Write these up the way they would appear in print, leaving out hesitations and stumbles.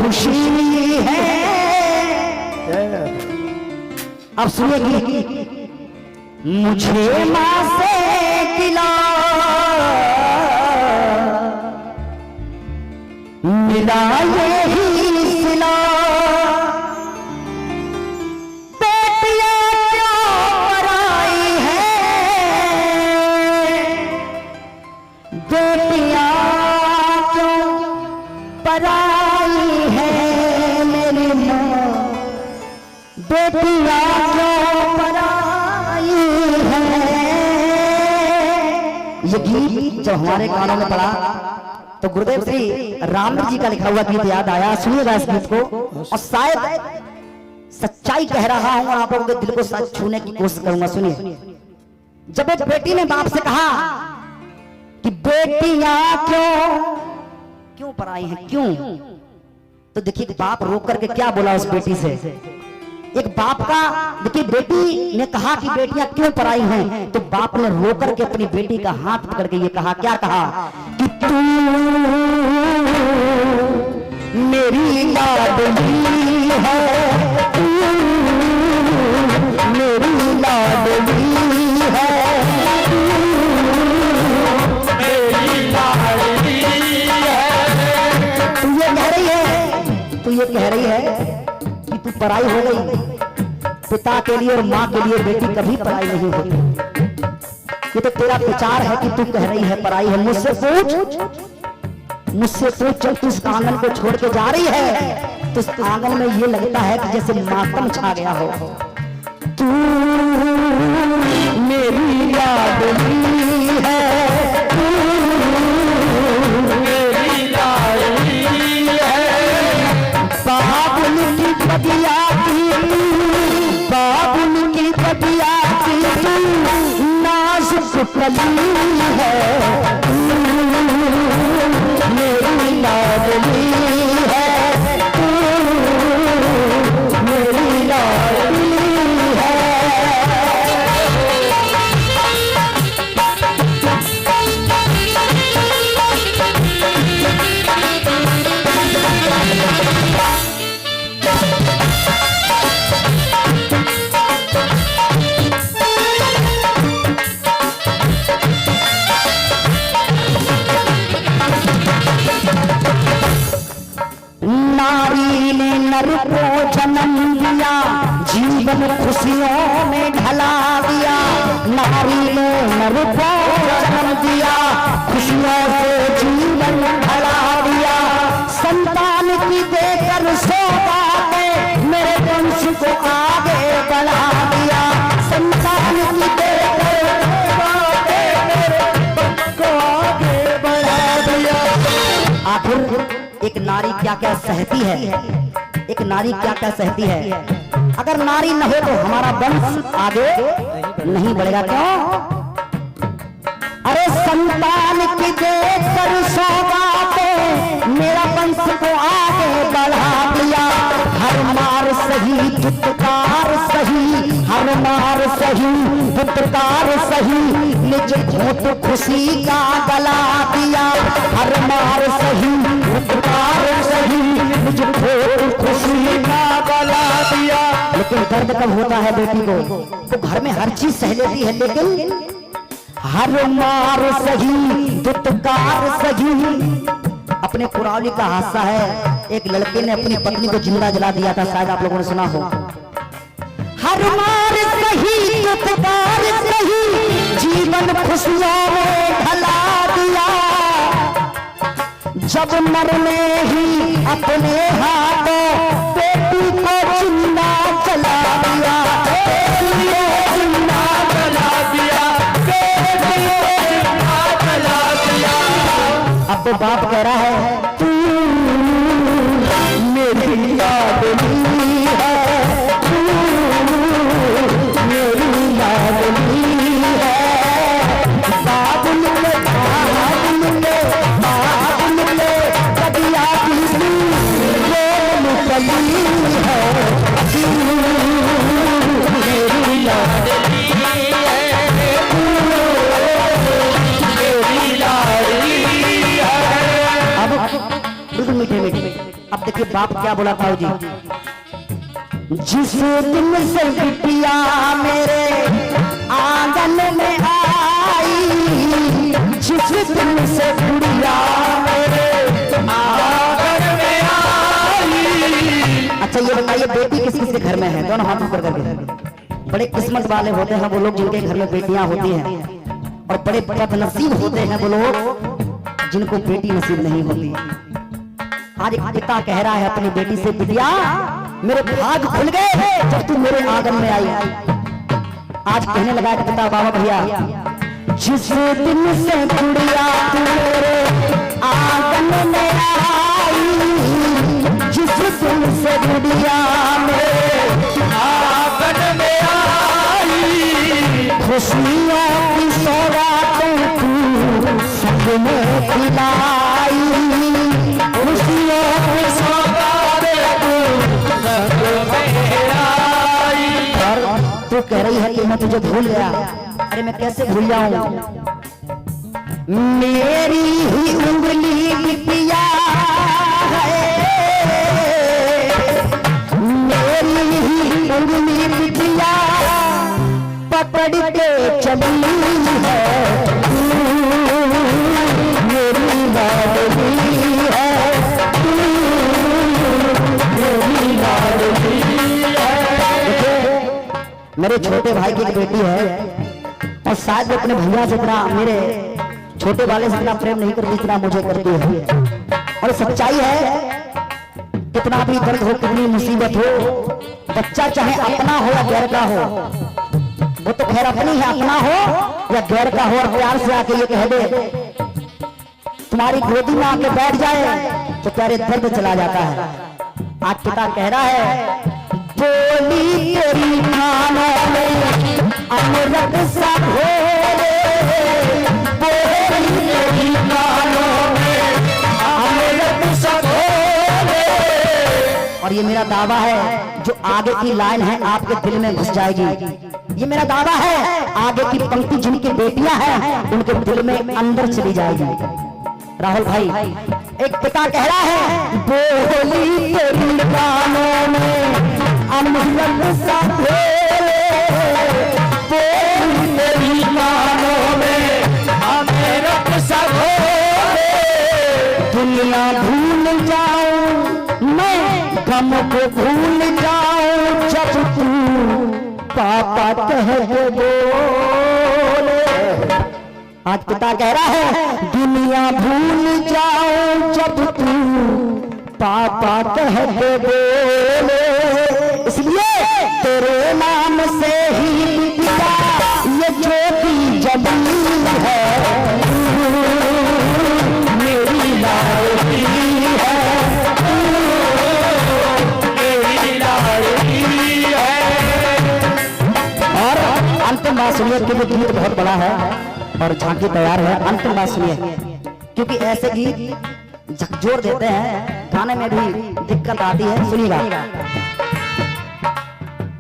खुशी है। अब सुनिए, मुझे माँ से गिला मिला यही सिला, बेटियां क्यों पराई है, बेटियां क्यों पराई है मेरी माँ, बेटियां क्यों पराई है। ये गीत जब हमारे कानों में पड़ा तो गुरुदेव श्री रामदेव जी का लिखा हुआ गीत याद आया। सुनिएगा इस गीत को, और शायद सच्चाई कह रहा हूं, आप लोगों के दिल को सच छूने की कोशिश करूंगा। सुनिए, जब एक बेटी ने बाप से कहा कि बेटियां क्यों पराई हैं, क्यों, तो देखिए बाप रोक करके क्या बोला उस बेटी से। एक बाप का, देखिए बेटी ने कहा कि बेटियां क्यों पराई हैं, तो बाप ने रोक करके अपनी बेटी का हाथ पकड़ के ये कहा, क्या कहा कि तू मेरी लाडली है, तू मेरी लाडली है, मेरी लाडली है। तू ये कह रही है, तू ये कह रही है कि तू पराई हो गई। पिता के लिए और माँ के लिए बेटी कभी पराई नहीं होती। ये तो तेरा विचार है कि तू कह रही है पराई है। मुझसे पूछ, जब तू इस आंगन को छोड़ के जा रही है तो इस आंगन में ये लगता है कि जैसे मातम छा गया हो। तू मेरी लाडली है, तू मेरी लाडली है, बाबुल की बगिया की, बाबुल की बगिया की नाजुक कली है, मेरी लाडली है, मेरी लाडली है। नारी ने नर को जन्म दिया, जीवन खुशियों में ढला दिया। नारी ने नर को जन्म दिया, खुशियों से जीवन ढला दिया। संतान की देकर सौगातें मेरे वंश को आगे बढ़ा दिया। संतान की देकर सौगातें मेरे वंश को आगे बढ़ा दिया। आखिर एक नारी क्या क्या सहती है, एक नारी क्या क्या सहती है। अगर नारी न हो तो हमारा वंश आगे नहीं बढ़ेगा। क्यों? अरे संतान की देकर सौगातें मेरा वंश को आगे बढ़ा दिया। हर मार सही दुत्कार सही, हर मार सही दुत्कार सही, निज घोट खुशी का गला दिया। हर मार सही दुत्कार सही, निज घोट खुशी का गला दिया। लेकिन दर्द कब होता है बेटी को? तो घर में हर चीज सह लेती है, लेकिन हर मार सही दुत्कार सही। अपने पुरानी का हादसा है, एक लड़के ने अपनी पत्नी को जिंदा जला दिया था, शायद आप लोगों ने सुना हो। हर मार सही दुत्कार सही, जीवन खुशियों में ढला दिया। जब नर ने ही अपने हाथों बेटी को जिंदा जला दिया, जिंदा जला दिया, जिंदा जला दिया। अब तो बाप कह रहा है तू मेरी लाडली है, तू मेरी लाडली है। बाबुल के बाबुल के बाबुल के बगिया की बोल बाप क्या बोला ताऊ जी, जिस दिन से बिटिया मेरे आंगन में आई, जिस दिन से बिटिया मेरे आंगन में आई। अच्छा ये बताइए बेटी किस किस के घर में है? दोनों हाथ ऊपर करके। बड़े किस्मत वाले होते हैं वो लोग जिनके घर में बेटियां होती हैं, और बड़े बदनसीब होते हैं वो लोग जिनको बेटी नसीब नहीं होती। आज एक पिता कह रहा है अपनी बेटी से, बिटिया मेरे भाग खुल गए जब तू मेरे आंगन में आई। आज कहने लगा पिता, बाबा भैया जिस दिन से गुड़िया तू मेरे आंगन में आई, जिस दिन से गुड़िया मेरे आंगन में आई, खुशियों की सौगातों तू संग में खिलाई, खुशियों की सौगातें तू संग में लाई। और तू कह रही है कि मैं तुझे भूल गया। अरे मैं कैसे भूल जाऊं? मेरी ही उंगली बिटिया है, मेरी ही उंगली बिटिया पकड़ के चली है, मेरी लाडली है, मेरी लाडली है। मेरे छोटे भाई की एक बेटी है, और शायद वो अपने भैया से इतना, मेरे छोटे वाले से इतना प्रेम नहीं करती जितना मुझे करती है। और सच्चाई है, कितना भी दर्द हो, कितनी मुसीबत हो, बच्चा चाहे अपना हो या गैर का हो, वो तो खैर अपनी है, अपना हो या गैर का हो, और प्यार से आके ये कह दे, तुम्हारी गोदी में आके बैठ जाए तो प्यारे दर्द चला जाता है। आज पिता कह रहा है, बोली तेरी कानों में अमृत सा घोले, बोली तेरी कानों में अमृत सा घोले। और ये मेरा दावा है, जो आगे की लाइन है आपके दिल में घुस जाएगी। ये मेरा दावा है, आगे की पंक्ति जिनकी बेटियां हैं उनके दिल में अंदर चली जाएगी। राहुल भाई, एक पिता कह रहा है, बोली तेरी कानों में अमृत सा घोले, बोली तेरी कानों में अमृत सा घोले। दुनिया भूल जाऊं मैं, गम को भूल जाऊं जब तू पापा कह के बोले। आज पिता कह रहा है, दुनिया भूल जाऊं जब तू पापा कह के बोले, इसलिए तेरे नाम से ही पिता ये ज्योति जली है, मेरी लाडली है, मेरी लाडली है। और अंतिम बात सुनिए, क्योंकि गीत बहुत बड़ा है और झांकी तैयार है। अंतिम बात सुनिए, क्योंकि ऐसे गीत झकझोर देते हैं, गाने में भी दिक्कत आती है। सुनिएगा,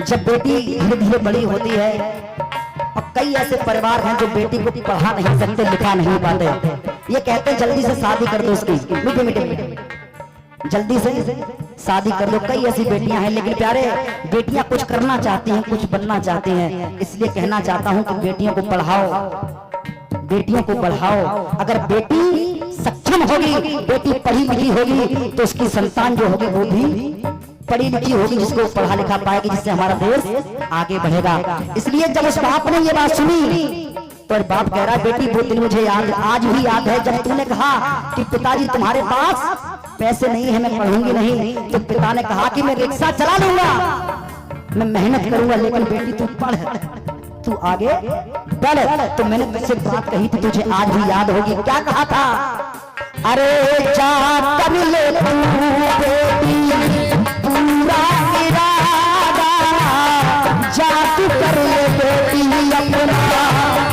जब बेटी धीरे धीरे बड़ी होती है, और कई ऐसे परिवार हैं जो बेटी को पढ़ा नहीं सकते, लिखा नहीं पाते, ये कहते हैं जल्दी से शादी कर दो उसकी, मीठे मीठे जल्दी से शादी कर लो। कई ऐसी बेटियां हैं, लेकिन प्यारे बेटियां कुछ करना चाहती हैं, कुछ बनना चाहती हैं। इसलिए कहना चाहता हूं कि बेटियों को पढ़ाओ, बेटियों को बढ़ाओ। अगर बेटी सक्षम होगी, बेटी पढ़ी लिखी होगी, तो उसकी संतान जो होगी वो भी पढ़ी लिखी होगी, जिसको पढ़ा लिखा पाएगी, जिससे हमारा देश आगे बढ़ेगा। इसलिए जब उस बाप ने ये बात सुनी, तो बाप कह रहा है, बेटी वो दिन मुझे आज भी याद है जब तूने कहा कि पिताजी तुम्हारे पास पैसे नहीं है, मैं पढ़ूंगी नहीं। तो पिता ने कहा कि मैं रिक्शा चला लूंगा, मैं मेहनत करूंगा, लेकिन बेटी तू पढ़, तू आगे बढ़। तो मैंने तुझसे बात कही थी, तुझे आज भी याद होगी। क्या कहा था? अरे जा कर ले तू बेटी पूरा इरादा, जा तू कर ले बेटी अपना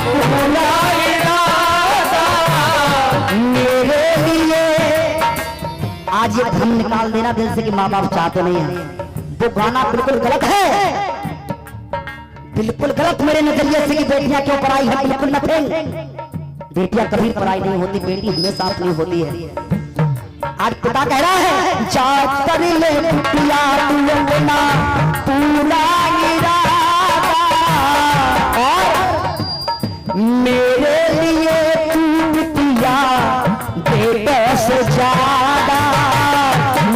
पूरा इरादा मेरे लिए। आज ये धन निकाल देना दिल से कि माँ बाप चाहते नहीं है, वो गाना बिल्कुल गलत है, बिल्कुल गलत मेरे नजरिए से कि बेटियां क्यों पढ़ाई है, बिल्कुल नथिंग। बेटियां कभी पढ़ाई नहीं होती, बेटी हमेशा अपनी होती है। आज पिता कह रहा है जा कर ले बिटिया तू अपना पूरा इरादा, और मेरे लिए तू बिटिया बेटे से ज्यादा,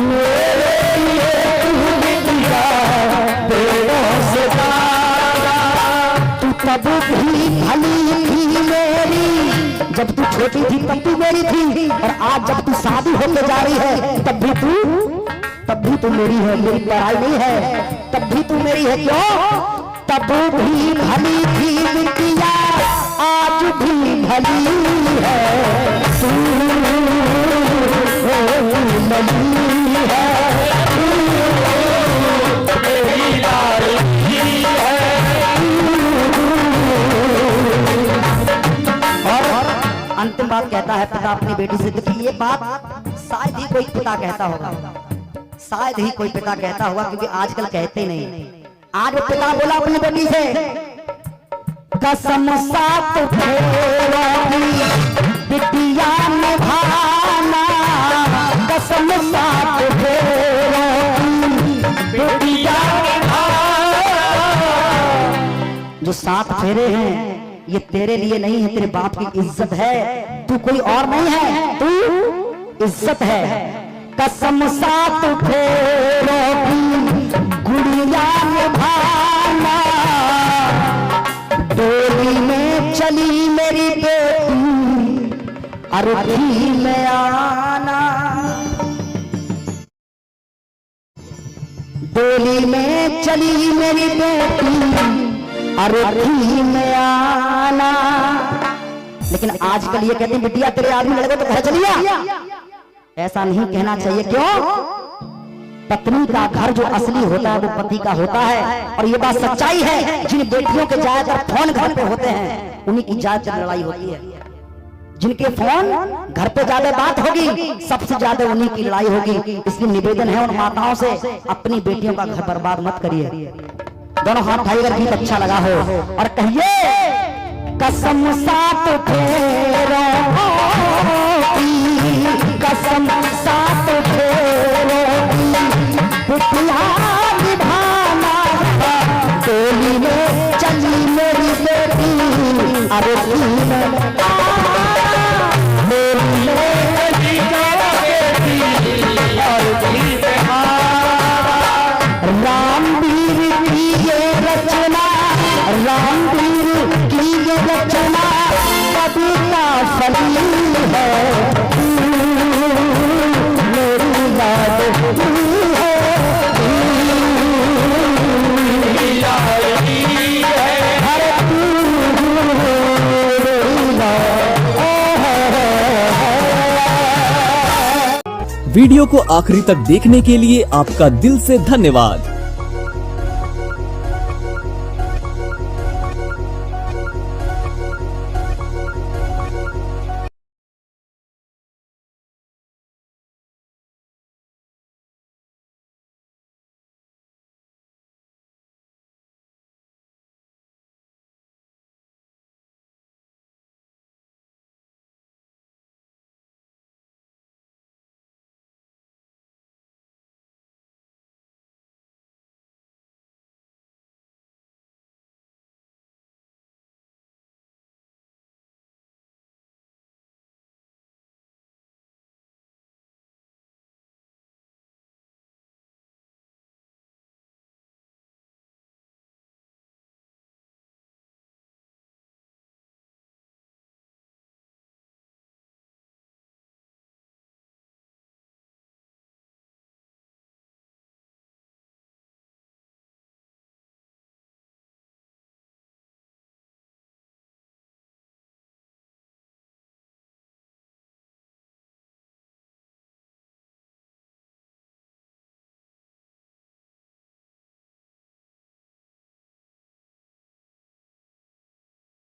मेरे लिए तू बिटिया बेटे से ज्यादा। तू तब भी भली थी मेरी, जब तू छोटी थी तब तू मेरी थी, और आज जब तू शादी होके जा रही है तब भी तू मेरी है, मेरी पढ़ाई नहीं है, तब भी तू मेरी है। क्यों? तब भी भली थी बिटिया आज भी भली है, तू भली है, अंतिम बात कहता है पिता अपनी बेटी से। देखिए ये बात शायद ही कोई पिता कहता होगा, शायद ही कोई पिता कहता होगा, क्योंकि आजकल कहते नहीं। आज वो पिता बोला अपनी बेटी से कसम साथ फेरोगी बिटिया निभाना, कसम साथ फेरोगी बिटिया निभाना। जो 7 फेरे हैं ये तेरे लिए नहीं है, तेरे बाप की इज्जत है, तू कोई और नहीं है, तू इज्जत है। कसम साथ फेरों की गुड़िया निभाना, डोली में चली मेरी बेटी अरबी में आना, डोली में चली मेरी बेटी अरबी में आना। लेकिन आजकल ये कहते हैं बिटिया तेरे आदमी लड़के तो घर चलिए, ऐसा नहीं कहना चाहिए। क्यों? पत्नी का घर जो असली होता है वो पति का होता है, और ये बात सच्चाई है। जिन बेटियों के ज्यादातर फोन घर पे होते हैं उन्हीं की ज्यादा लड़ाई होती है, जिनके फोन घर पे ज्यादा बात होगी सबसे ज्यादा उन्हीं की लड़ाई होगी। इसलिए निवेदन है उन माताओं से अपनी बेटियों का घर बर्बाद मत करिए। दोनों हाथ उठाइए अगर गीत अच्छा लगा हो और कहिए कसम साथ फेरों की, कसम साथ फेरों की बिटिया निभाना, डोली में चली मेरी बेटी अरबी में आना, डोली में चली मेरी बेटी अरबी में आना। रामवीर की ये रचना, रामवीर की ये रचना कविता फली है, मेरी लाडली है, हर वीडियो को आखिरी तक देखने के लिए आपका दिल से धन्यवाद।